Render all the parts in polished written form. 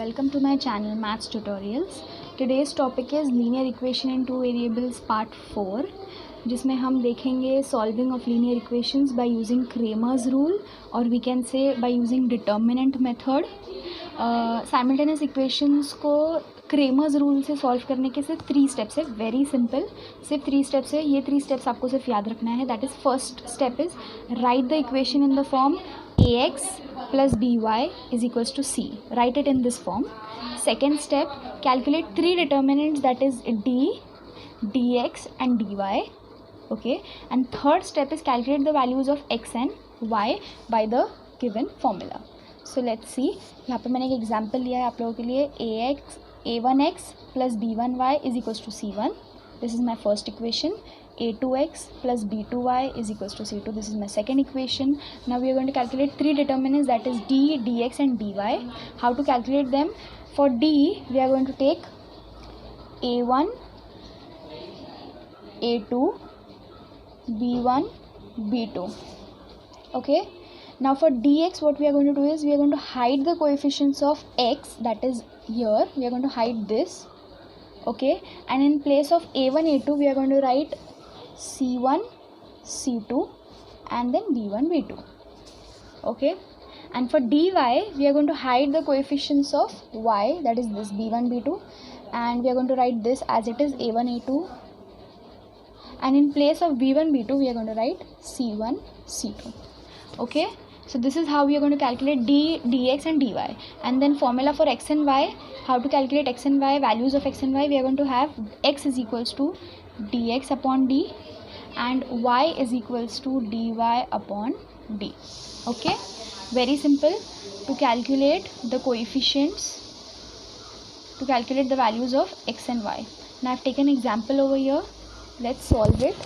welcome to my channel Maths Tutorials. Today's topic is linear equation in two variables part 4, जिसमें हम देखेंगे solving of linear equations by using Cramer's rule or we can say by using determinant method. Simultaneous equations को Cramer's rule से solve करने के सिर्फ 3 steps है. Very simple, सिर्फ 3 स्टेप्स है. ये 3 स्टेप्स आपको सिर्फ याद रखना है. That is first step is right the equation in the form ax plus by is equals to c. Write it in this form. Second step, calculate 3 determinants, that is d, dx and dy. Okay, and third step is calculate the values of x and y by the given formula. So let's see. यहाँ पे मैंने एक example लिया है आप लोगों के लिए. a1x plus b1y is equals to c1. This is my first equation. a2x plus b2y is equals to c2. This is my second equation. Now we are going to calculate 3 determinants, that is d, dx and dy. How to calculate them? For d, we are going to take a1, a2, b1, b2. Okay. Now for dx, what we are going to do is we are going to hide the coefficients of x, that is here we are going to hide this. Okay, and in place of a1, a2 we are going to write c1, c2 and then b1, b2. Okay, and for dy we are going to hide the coefficients of y, that is this b1, b2, and we are going to write this as it is a1, a2, and in place of b1, b2 we are going to write c1, c2. Okay, so this is how we are going to calculate d, dx and dy. And then formula for x and y, how to calculate x and y, values of x and y, we are going to have x is equals to dx upon d and y is equals to dy upon d. Okay, very simple to calculate the coefficients, to calculate the values of x and y. Now I have taken an example over here. Let's solve it.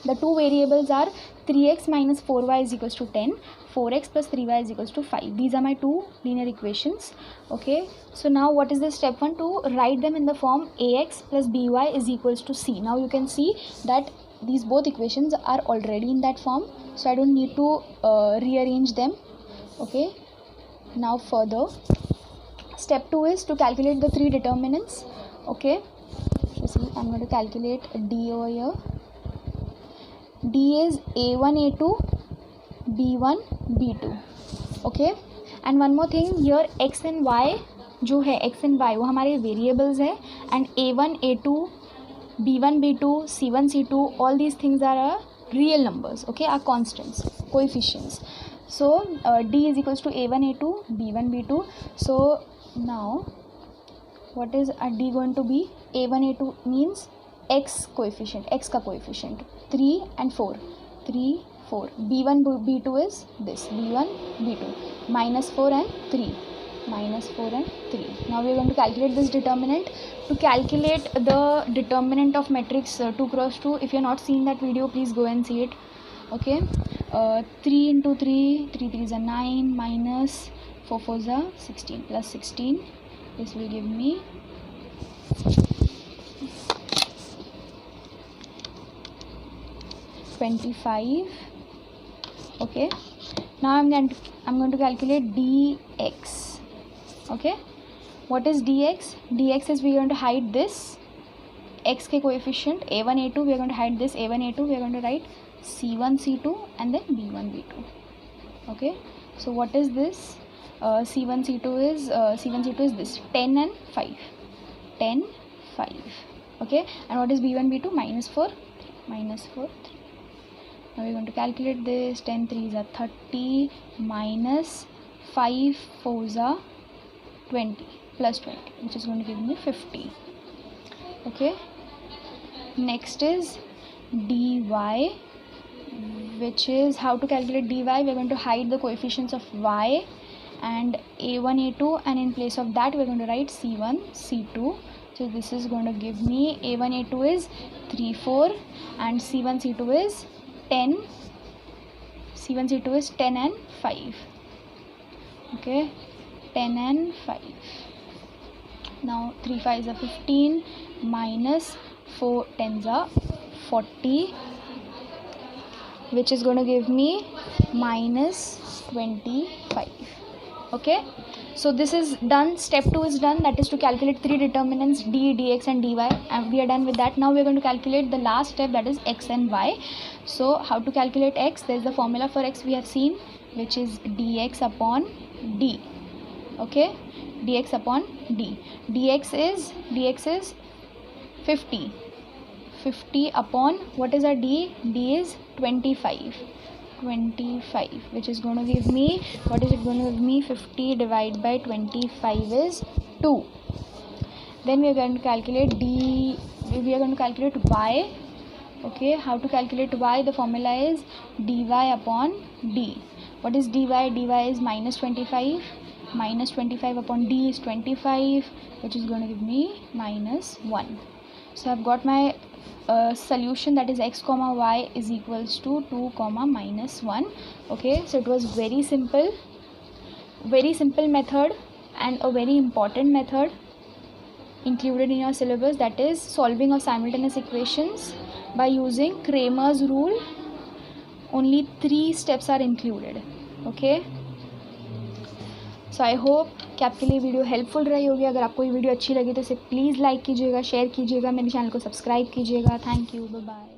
The two variables are 3x minus 4y is equals to 10, 4x plus 3y is equals to 5. These are my two linear equations. Okay, so now what is the step 1? To write them in the form ax plus by is equals to c. Now you can see that these both equations are already in that form, so I don't need to rearrange them. Okay, now further, step 2 is to calculate the 3 determinants. Okay, so see, I'm going to calculate d over here. D is a1, a2, b1, b2. Okay, and one more thing here, x and y जो है, x and y वो हमारे variables है, and a1, a2, b1, b2, c1, c2, all these things are real numbers. Okay, are constants, coefficients. So d is equals to a1, a2, b1, b2. So now what is d going to be? a1, a2 means x coefficient, x का coefficient 3 and 4, 3, 4. b1, b2 is this, b1, b2, minus 4 and 3, minus 4 and 3. Now we are going to calculate this determinant. To calculate the determinant of matrix 2 cross 2, if you are not seeing that video, please go and see it. Okay, 3 into 3, 3 3s are 9, minus 4 4s are 16, plus 16, this will give me 25. Okay, now I'm going to calculate dx. Okay, what is dx? Dx is we are going to hide this x ke coefficient a1, a2, we are going to hide this a1, a2, we are going to write c1, c2 and then b1, b2. Okay, so what is this? c1, c2 is this 10 and 5, 10, 5. Okay, and what is b1, b2? Minus 4, 3, minus 4, 3. Now we are going to calculate this. 10 3s are 30, minus 5 4s are 20, plus 20, which is going to give me 50. Okay, next is dy, which is how to calculate dy. We are going to hide the coefficients of y and a1, a2, and in place of that we are going to write c1, c2. So this is going to give me a1, a2 is 3, 4 and c1, c2 is 10, c1, c2 is 10 and 5. Okay, 10 and 5. Now 3 5s are 15, minus 4 10s are 40, which is going to give me minus 25. Okay, So this is done. Step 2 is done, that is to calculate three determinants d, dx and dy, and we are done with that. Now we are going to calculate the last step, that is x and y. So how to calculate x? There is the formula for x we have seen, which is dx upon d. Okay, dx upon d. dx is 50 upon, what is our d? D is 25, which is going to give me, what is it going to give me? 50 divided by 25 is 2. Then we are going to calculate y. Okay, how to calculate y? The formula is dy upon d. What is dy? dy is minus 25 upon d is 25, which is going to give me minus 1. So I've got my solution, that is x comma y is equals to 2 comma minus 1. Okay, so it was very simple method and a very important method included in your syllabus, that is solving of simultaneous equations by using Cramer's rule. Only 3 steps are included. Okay, so I hope कि आपके लिए video helpful रही होगी. अगर आपको ये video अच्छी लगी तो इसे प्लीज़ लाइक कीजिएगा, शेयर कीजिएगा, मेरे चैनल को सब्सक्राइब कीजिएगा. Thank you, bye bye.